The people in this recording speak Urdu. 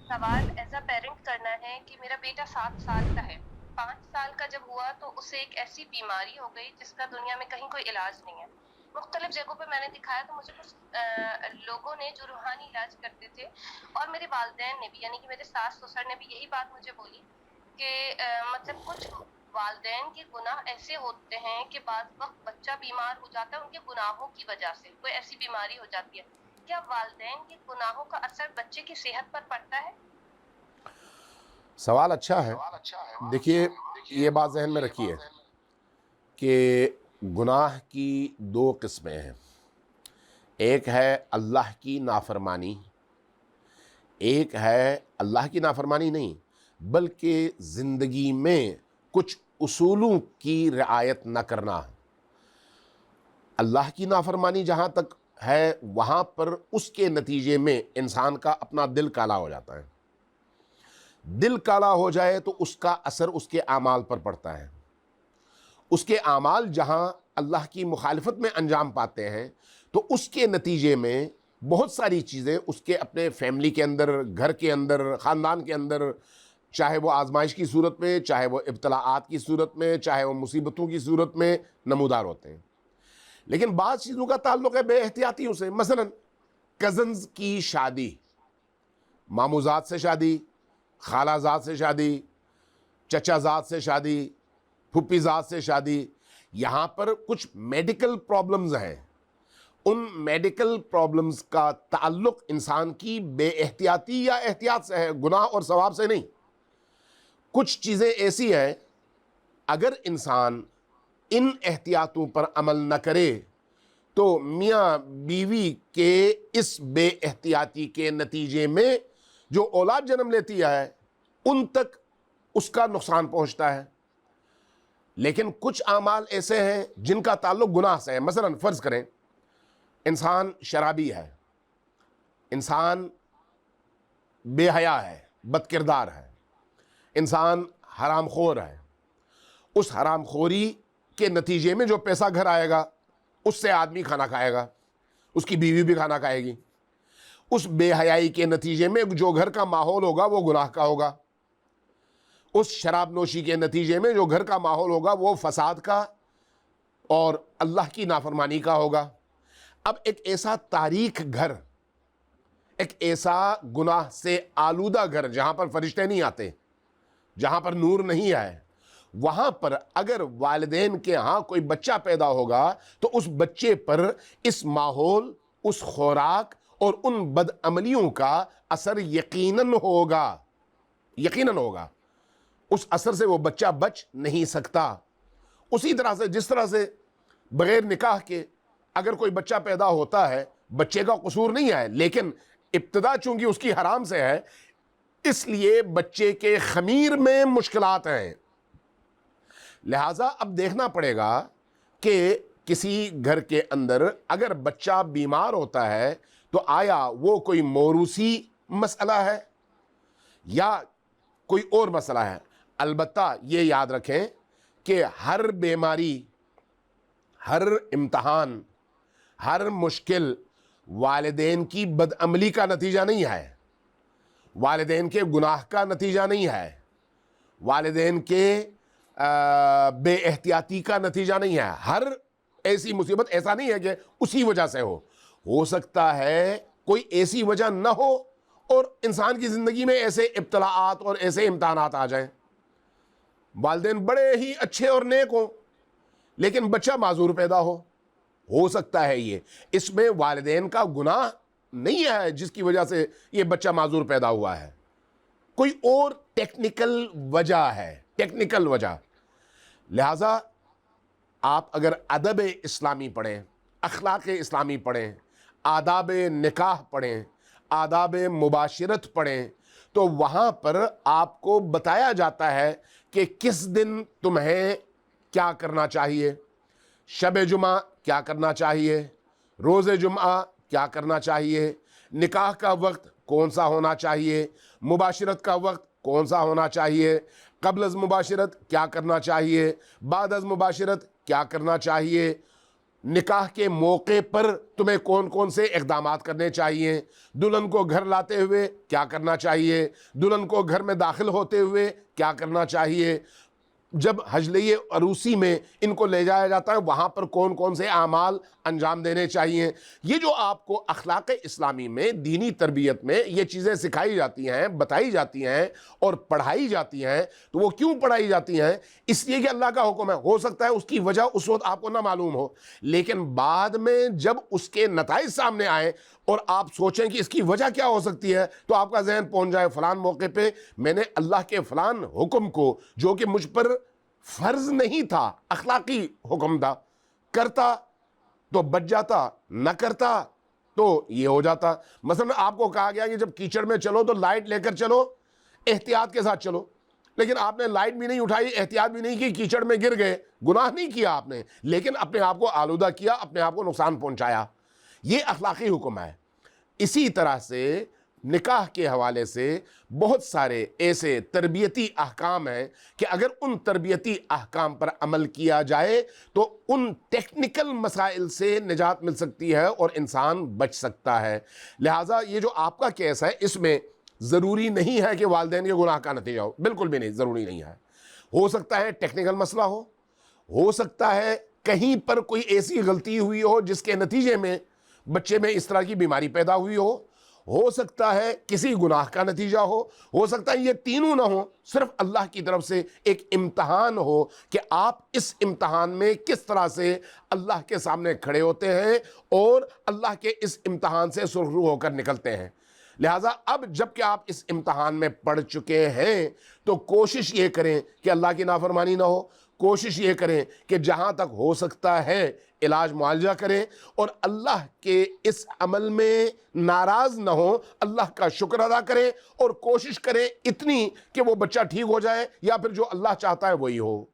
سوال ایز اے پیرنٹ کرنا ہے کہ میرا بیٹا 7 سال کا ہے. 5 سال کا جب ہوا تو اسے ایک ایسی بیماری ہو گئی جس کا دنیا میں کہیں کوئی علاج نہیں ہے. مختلف جگہوں پہ میں نے دکھایا تو مجھے کچھ لوگوں نے جو روحانی علاج کرتے تھے اور میرے والدین نے بھی یعنی کہ میرے ساس سسر نے بھی یہی بات مجھے بولی کہ مطلب کچھ والدین کے گناہ ایسے ہوتے ہیں کہ بعض وقت بچہ بیمار ہو جاتا ہے ان کے گناہوں کی وجہ سے کوئی ایسی بیماری ہو جاتی ہے. کیا والدین کے گناہوں کا اثر بچے کی صحت پر پڑتا ہے؟ سوال اچھا ہے. دیکھیے، یہ بات ذہن میں رکھیے کہ گناہ کی دو قسمیں ہیں. ایک ہے اللہ کی نافرمانی، ایک ہے اللہ کی نافرمانی نہیں بلکہ زندگی میں کچھ اصولوں کی رعایت نہ کرنا. اللہ کی نافرمانی جہاں تک ہے وہاں پر اس کے نتیجے میں انسان کا اپنا دل کالا ہو جاتا ہے. دل کالا ہو جائے تو اس کا اثر اس کے اعمال پر پڑتا ہے. اس کے اعمال جہاں اللہ کی مخالفت میں انجام پاتے ہیں تو اس کے نتیجے میں بہت ساری چیزیں اس کے اپنے فیملی کے اندر، گھر کے اندر، خاندان کے اندر، چاہے وہ آزمائش کی صورت میں، چاہے وہ ابتلاعات کی صورت میں، چاہے وہ مصیبتوں کی صورت میں نمودار ہوتے ہیں. لیکن بعض چیزوں کا تعلق ہے بے احتیاطیوں سے. مثلا کزنز کی شادی، ماموزاد سے شادی، خالہ زاد سے شادی، چچا زاد سے شادی، پھپھی زاد سے شادی. یہاں پر کچھ میڈیکل پرابلمز ہیں. ان میڈیکل پرابلمز کا تعلق انسان کی بے احتیاطی یا احتیاط سے ہے، گناہ اور ثواب سے نہیں. کچھ چیزیں ایسی ہیں اگر انسان ان احتیاطوں پر عمل نہ کرے تو میاں بیوی کے اس بے احتیاطی کے نتیجے میں جو اولاد جنم لیتی ہے ان تک اس کا نقصان پہنچتا ہے. لیکن کچھ اعمال ایسے ہیں جن کا تعلق گناہ سے ہے. مثلا فرض کریں انسان شرابی ہے، انسان بے حیا ہے، بد کردار ہے، انسان حرام خور ہے. اس حرام خوری کے نتیجے میں جو پیسہ گھر آئے گا اس سے آدمی کھانا کھائے گا، اس کی بیوی بھی کھانا کھائے گی. اس بے حیائی کے نتیجے میں جو گھر کا ماحول ہوگا وہ گناہ کا ہوگا. اس شراب نوشی کے نتیجے میں جو گھر کا ماحول ہوگا وہ فساد کا اور اللہ کی نافرمانی کا ہوگا. اب ایک ایسا تاریک گھر، ایک ایسا گناہ سے آلودہ گھر جہاں پر فرشتے نہیں آتے، جہاں پر نور نہیں آئے، وہاں پر اگر والدین کے ہاں کوئی بچہ پیدا ہوگا تو اس بچے پر اس ماحول، اس خوراک اور ان بد عملیوں کا اثر یقیناً ہوگا. یقیناً ہوگا. اس اثر سے وہ بچہ بچ نہیں سکتا. اسی طرح سے جس طرح سے بغیر نکاح کے اگر کوئی بچہ پیدا ہوتا ہے، بچے کا قصور نہیں ہے لیکن ابتدا چونکہ اس کی حرام سے ہے اس لیے بچے کے خمیر میں مشکلات ہیں. لہٰذا اب دیکھنا پڑے گا کہ کسی گھر کے اندر اگر بچہ بیمار ہوتا ہے تو آیا وہ کوئی موروثی مسئلہ ہے یا کوئی اور مسئلہ ہے. البتہ یہ یاد رکھیں کہ ہر بیماری، ہر امتحان، ہر مشکل والدین کی بدعملی کا نتیجہ نہیں ہے، والدین کے گناہ کا نتیجہ نہیں ہے، والدین کے بے احتیاطی کا نتیجہ نہیں ہے. ہر ایسی مصیبت ایسا نہیں ہے کہ اسی وجہ سے ہو سکتا ہے کوئی ایسی وجہ نہ ہو اور انسان کی زندگی میں ایسے ابتلاعات اور ایسے امتحانات آ جائیں. والدین بڑے ہی اچھے اور نیک ہوں لیکن بچہ معذور پیدا ہو سکتا ہے. اس میں والدین کا گناہ نہیں ہے جس کی وجہ سے یہ بچہ معذور پیدا ہوا ہے، کوئی اور ٹیکنیکل وجہ ہے، ٹیکنیکل وجہ. لہٰذا آپ اگر ادب اسلامی پڑھیں، اخلاق اسلامی پڑھیں، آداب نکاح پڑھیں، آداب مباشرت پڑھیں تو وہاں پر آپ کو بتایا جاتا ہے کہ کس دن تمہیں کیا کرنا چاہیے، شب جمعہ کیا کرنا چاہیے، روز جمعہ کیا کرنا چاہیے، نکاح کا وقت کون سا ہونا چاہیے، مباشرت کا وقت کون سا ہونا چاہیے، قبل از مباشرت کیا کرنا چاہیے، بعد از مباشرت کیا کرنا چاہیے. نکاح کے موقع پر تمہیں کون کون سے اقدامات کرنے چاہیے، دلہن کو گھر لاتے ہوئے کیا کرنا چاہیے، دلہن کو گھر میں داخل ہوتے ہوئے کیا کرنا چاہیے، جب حجلے عروسی میں ان کو لے جایا جاتا ہے وہاں پر کون کون سے اعمال انجام دینے چاہیے۔ یہ جو آپ کو اخلاق اسلامی میں، دینی تربیت میں یہ چیزیں سکھائی جاتی ہیں، بتائی جاتی ہیں اور پڑھائی جاتی ہیں، تو وہ کیوں پڑھائی جاتی ہیں؟ اس لیے کہ اللہ کا حکم ہے۔ ہو سکتا ہے اس کی وجہ اس وقت آپ کو نہ معلوم ہو، لیکن بعد میں جب اس کے نتائج سامنے آئیں اور آپ سوچیں کہ اس کی وجہ کیا ہو سکتی ہے، تو آپ کا ذہن پہنچ جائے فلان موقع پہ میں نے اللہ کے فلان حکم کو، جو کہ مجھ پر فرض نہیں تھا، اخلاقی حکم تھا، کرتا تو بچ جاتا، نہ کرتا تو یہ ہو جاتا۔ مثلا آپ کو کہا گیا کہ جب کیچڑ میں چلو تو لائٹ لے کر چلو، احتیاط کے ساتھ چلو، لیکن آپ نے لائٹ بھی نہیں اٹھائی، احتیاط بھی نہیں کی، کیچڑ میں گر گئے، گناہ نہیں کیا آپ نے، لیکن اپنے آپ کو آلودہ کیا، اپنے آپ کو نقصان پہنچایا۔ یہ اخلاقی حکم ہے۔ اسی طرح سے نکاح کے حوالے سے بہت سارے ایسے تربیتی احکام ہیں کہ اگر ان تربیتی احکام پر عمل کیا جائے تو ان ٹیکنیکل مسائل سے نجات مل سکتی ہے اور انسان بچ سکتا ہے۔ لہٰذا یہ جو آپ کا کیس ہے اس میں ضروری نہیں ہے کہ والدین کے گناہ کا نتیجہ ہو، بالکل بھی نہیں، ضروری نہیں ہے۔ ہو سکتا ہے ٹیکنیکل مسئلہ ہو سکتا ہے کہیں پر کوئی ایسی غلطی ہوئی ہو جس کے نتیجے میں بچے میں اس طرح کی بیماری پیدا ہوئی ہو سکتا ہے کسی گناہ کا نتیجہ ہو سکتا ہے یہ تینوں نہ ہو، صرف اللہ کی طرف سے ایک امتحان ہو کہ آپ اس امتحان میں کس طرح سے اللہ کے سامنے کھڑے ہوتے ہیں اور اللہ کے اس امتحان سے سرخرو ہو کر نکلتے ہیں۔ لہٰذا اب جب کہ آپ اس امتحان میں پڑ چکے ہیں تو کوشش یہ کریں کہ اللہ کی نافرمانی نہ ہو، کوشش یہ کریں کہ جہاں تک ہو سکتا ہے علاج معالجہ کریں اور اللہ کے اس عمل میں ناراض نہ ہو، اللہ کا شکر ادا کریں اور کوشش کریں اتنی کہ وہ بچہ ٹھیک ہو جائے یا پھر جو اللہ چاہتا ہے وہی ہو۔